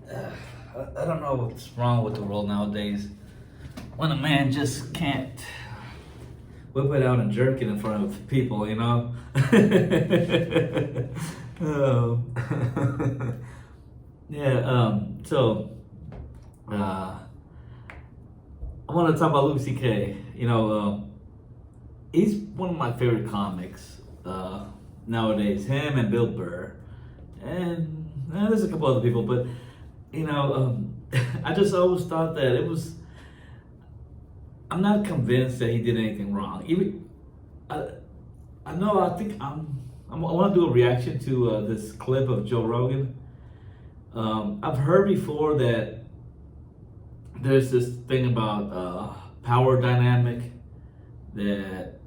I don't know what's wrong with the world nowadays. When a man just can't whip it out and jerk it in front of people, you know? um, yeah, uh, I want to talk about Louis C.K. He's one of my favorite comics nowadays. Him and Bill Burr. And there's a couple other people, but, I just always thought that it was. I'm not convinced that he did anything wrong. Even I know. I think I want to do a reaction to this clip of Joe Rogan. I've heard before that there's this thing about power dynamic that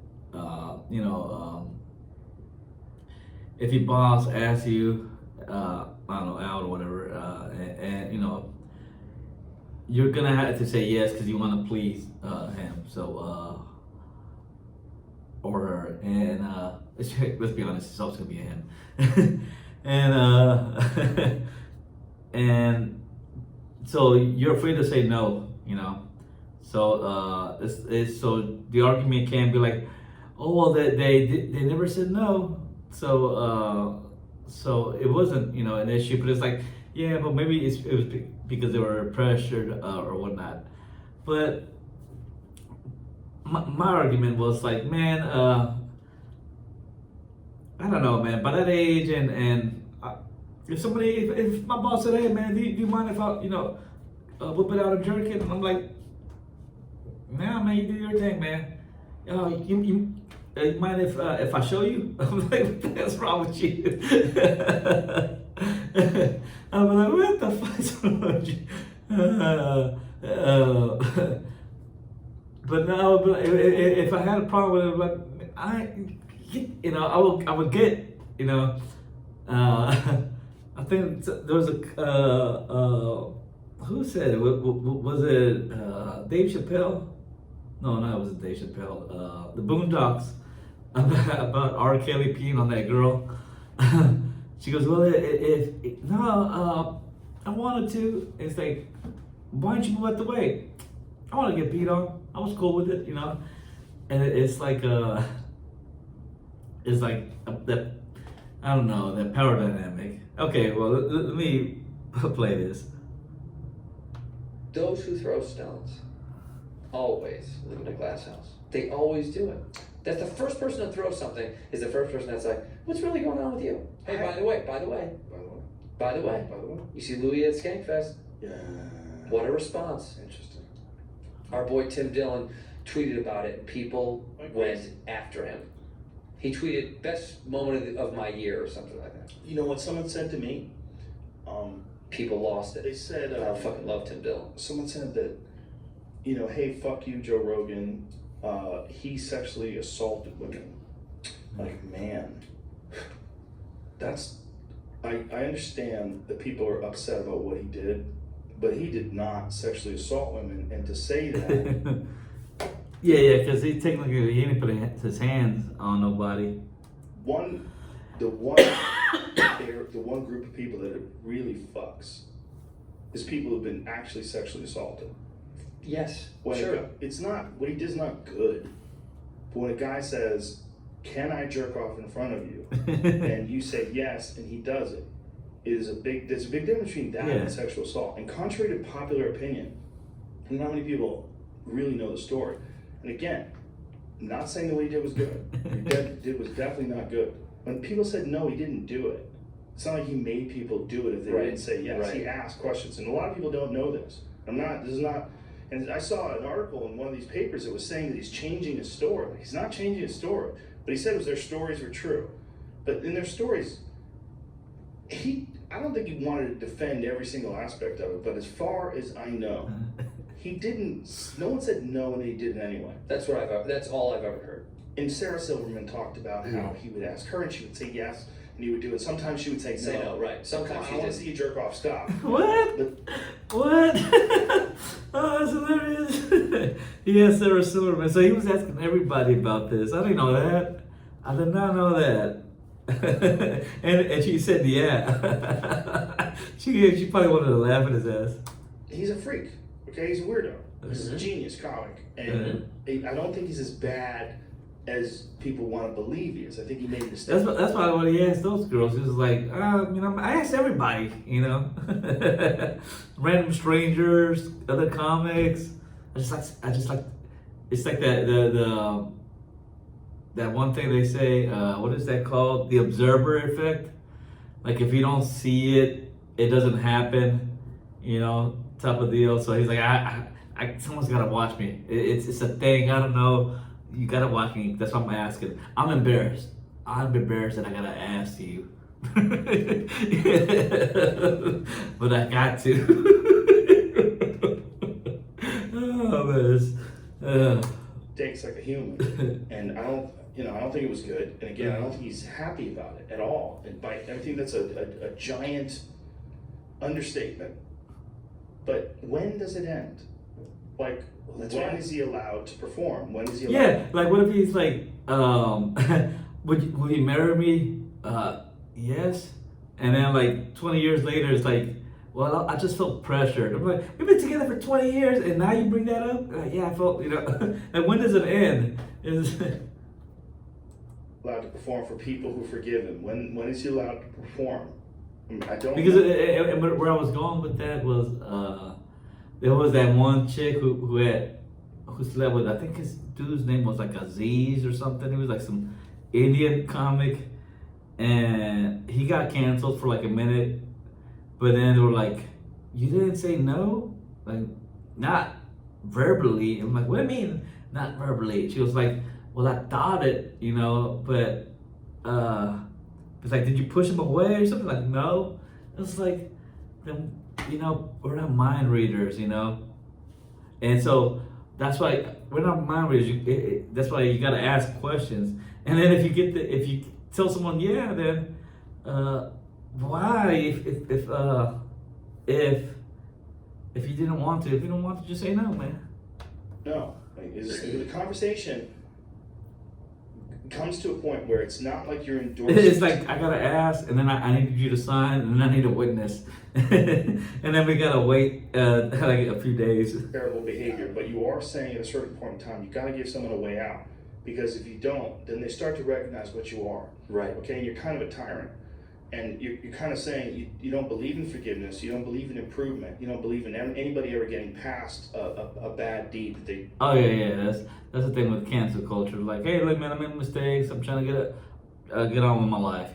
if your boss asks you, I don't know, out or whatever, and you're gonna have to say yes because you want to please him. So or her, and let's be honest, it's also gonna be him, and and so you're afraid to say no. So so the argument can be like, oh well, they never said no, so it wasn't an issue, but it's like, yeah, but maybe it was because they were pressured or whatnot. But my argument was like, man, I don't know, man. By that age, and if my boss said, hey, man, do you mind if I whip it out and jerk it? And I'm like, nah, man, you do your thing, man. You mind if I show you? I'm like, what the hell's wrong with you? I'm like, what the fuck's wrong with you? But no, but if I had a problem with it, like I would get, I think there was who said it? Was it Dave Chappelle? No, it wasn't Dave Chappelle. The Boondocks about R. Kelly peeing on that girl. She goes, well, I wanted to. It's like, why don't you move out the way? I want to get peed on. I was cool with it, And it's like that. I don't know, that power dynamic. Okay, well, let me play this. Those who throw stones always live in a glass house. They always do it. That's the first person to throw something is the first person that's like, what's really going on with you? Hey, by the way, you see Louis at Skankfest? Yeah. What a response. Interesting. Our boy Tim Dillon tweeted about it, and people went after him. He tweeted, best moment of my year or something like that. You know what someone said to me? People lost it. They said, I fucking love Tim Dillon. Someone said that, hey, fuck you, Joe Rogan. He sexually assaulted women. Like, man, I understand that people are upset about what he did, but he did not sexually assault women, and to say that. yeah, because he technically he didn't put his hands on nobody. The one group of people that it really fucks is people who've been actually sexually assaulted. Yes, sure. It's not, what he did is not good. But when a guy says, can I jerk off in front of you? And you say yes, and he does it, there's a big difference between that and sexual assault. And contrary to popular opinion, and not many people really know the story. And again, I'm not saying that what he did was good. What he did was definitely not good. When people said no, he didn't do it. It's not like he made people do it if they didn't say yes. Right. He asked questions, and a lot of people don't know this. And I saw an article in one of these papers that was saying that he's changing his story. He's not changing his story, but he said it was their stories were true. But in their stories, I don't think he wanted to defend every single aspect of it, but as far as I know, he didn't, no one said no and he did it anyway. That's all I've ever heard. And Sarah Silverman talked about how he would ask her and she would say yes, and he would do it. Sometimes she would say no. Right. Sometimes I want to see you jerk off, stop. What? What? Oh, that's hilarious. Yes, Sarah Silverman. So he was asking everybody about this. I didn't know that. I did not know that. and she said, yeah. she probably wanted to laugh at his ass. He's a freak. Okay, he's a weirdo. He's a Mhm. genius comic, and I don't think he's as bad as people want to believe he is. I think he made mistakes. That's why when he asked those girls, he was like, I asked everybody, random strangers, other comics. I just like, it's like that one thing they say. What is that called? The observer effect. Like if you don't see it, it doesn't happen. Type of deal. So he's like, someone's gotta watch me. It's a thing. I don't know. You gotta watch me. That's what I'm asking. I'm embarrassed that I gotta ask you. But I got to. Oh man. Takes like a human, and I don't think it was good. And again, I don't think he's happy about it at all. And I think that's a giant understatement. But when does it end? Like, when is he allowed to perform? When is he allowed? Yeah, like what if he's like, will you marry me? Yes. And then like 20 years later, it's like, well, I just felt pressured. I'm like, we've been together for 20 years, and now you bring that up? Like, yeah, I felt, And when does it end? Allowed to perform for people who forgive him. When is he allowed to perform? I don't Because know. where I was going with that was, there was that one chick who slept with, I think his dude's name was like Aziz or something. He was like some Indian comic, and he got canceled for like a minute, but then they were like, you didn't say no? Like, not verbally. I'm like, what do you mean not verbally? She was like, well, I thought it, but it's like, did you push him away or something? Like, no. It's like, then, we're not mind readers, and so that's why we're not mind readers. That's why you gotta ask questions, and then if you tell someone yeah, then why if you didn't want to, if you don't want to, just say no, man. No, the conversation comes to a point where it's not like you're endorsing. It's like, I gotta ask, and then I need you to sign, and then I need a witness, and then we gotta wait like a few days. Terrible behavior, but you are saying at a certain point in time, you gotta give someone a way out, because if you don't, then they start to recognize what you are. Right. Okay, and you're kind of a tyrant, and you're kind of saying you don't believe in forgiveness, you don't believe in improvement, you don't believe in anybody ever getting past a bad deed that they. Oh yeah. That's the thing with cancel culture. Like, hey, look, man, I made mistakes. I'm trying to get on with my life,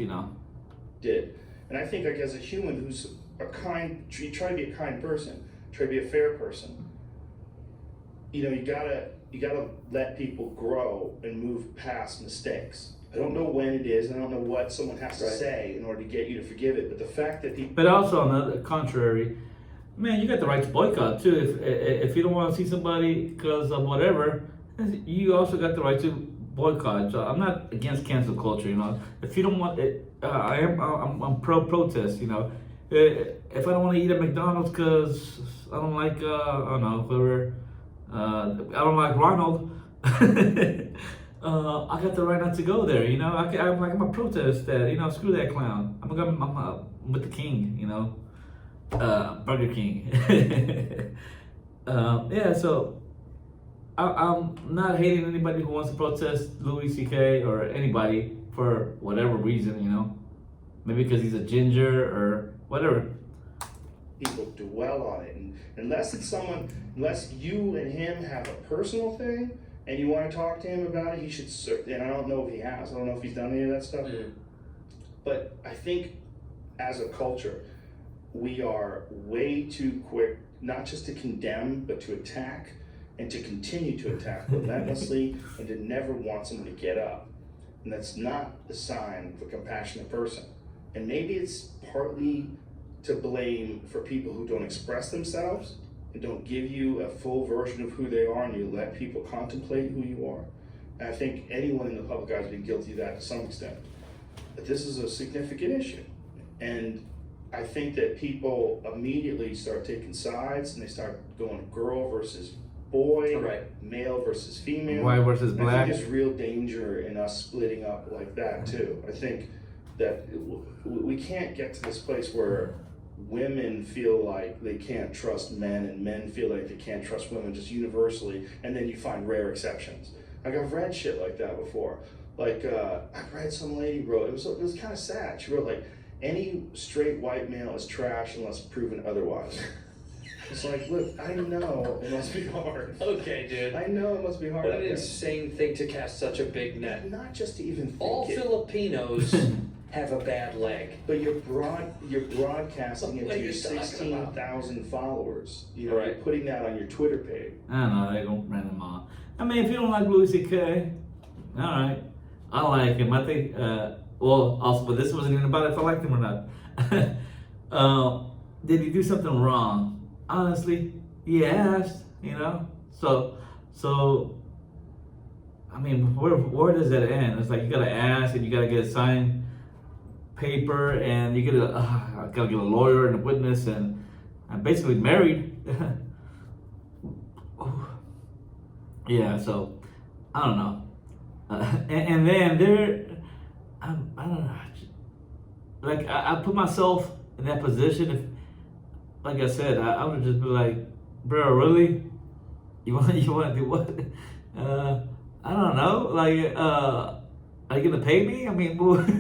Did. And I think, like, as a human who's you try to be a kind person, try to be a fair person. You gotta let people grow and move past mistakes. I don't know when it is, and I don't know what someone has to say in order to get you to forgive it. But the fact that people. But also on the contrary, man, you got the right to boycott too. If you don't want to see somebody because of whatever, you also got the right to boycott. So I'm not against cancel culture. If you don't want it, I'm pro protest. If I don't want to eat at McDonald's because I don't like I don't know whoever, I don't like Ronald. I got the right not to go there. I'm a protest that. Screw that clown. I'm with the king. Burger King. Yeah, so I'm not hating anybody who wants to protest Louis C.K. or anybody for whatever reason, maybe because he's a ginger or whatever. People dwell on it, and unless you and him have a personal thing and you want to talk to him about it, he should. And I don't know if he has. I don't know if he's done any of that stuff. Mm. But I think, as a culture, we are way too quick, not just to condemn, but to attack, and to continue to attack relentlessly, and to never want someone to get up. And that's not the sign of a compassionate person. And maybe it's partly to blame for people who don't express themselves and don't give you a full version of who they are, and you let people contemplate who you are. And I think anyone in the public eye has been guilty of that to some extent. But this is a significant issue. And I think that people immediately start taking sides, and they start going girl versus boy, male versus female. White versus And I black. think there's real danger in us splitting up like that too. I think that we can't get to this place where women feel like they can't trust men, and men feel like they can't trust women just universally, and then you find rare exceptions. Like I've read shit like that before. Like I've read some lady wrote, it was kind of sad. She wrote like, any straight white male is trash unless proven otherwise. It's like, look, I know it must be hard. Okay, dude. I know it must be hard. What out an there. insane thing to cast such a big net. Not just to even think All it, Filipinos have a bad leg. but you're broadcasting it What to are your you talking about? 16,000 followers. You know, Right. you're putting that on your Twitter page. I don't know, they gonna bring him on. I mean, if you don't like Louis C.K., alright. I like him. I think, well, also, but this wasn't even about if I liked him or not. Did he do something wrong? Honestly, he asked, you know? So, I mean, where does that end? It's like you gotta ask and you gotta get a signed paper and you gotta get a lawyer and a witness, and I'm basically married. Yeah, so I don't know. And then I don't know. Like I put myself in that position. If, like I said, I would just be like, bro, really? You want to do what? I don't know. Like, are you gonna pay me? I mean, can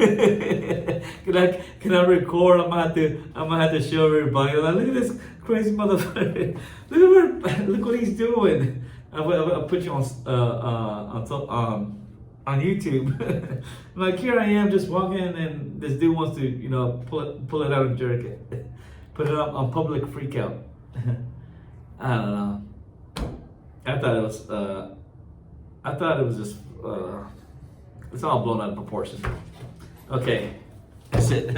I record? I'm gonna have to show everybody. Like, look at this crazy motherfucker. Look what he's doing. I'll put you on YouTube. Like, here I am just walking, and this dude wants to, you know, pull it out and jerk it, put it up on public freak out. I don't know. I thought it was just it's all blown out of proportion. Okay, that's it.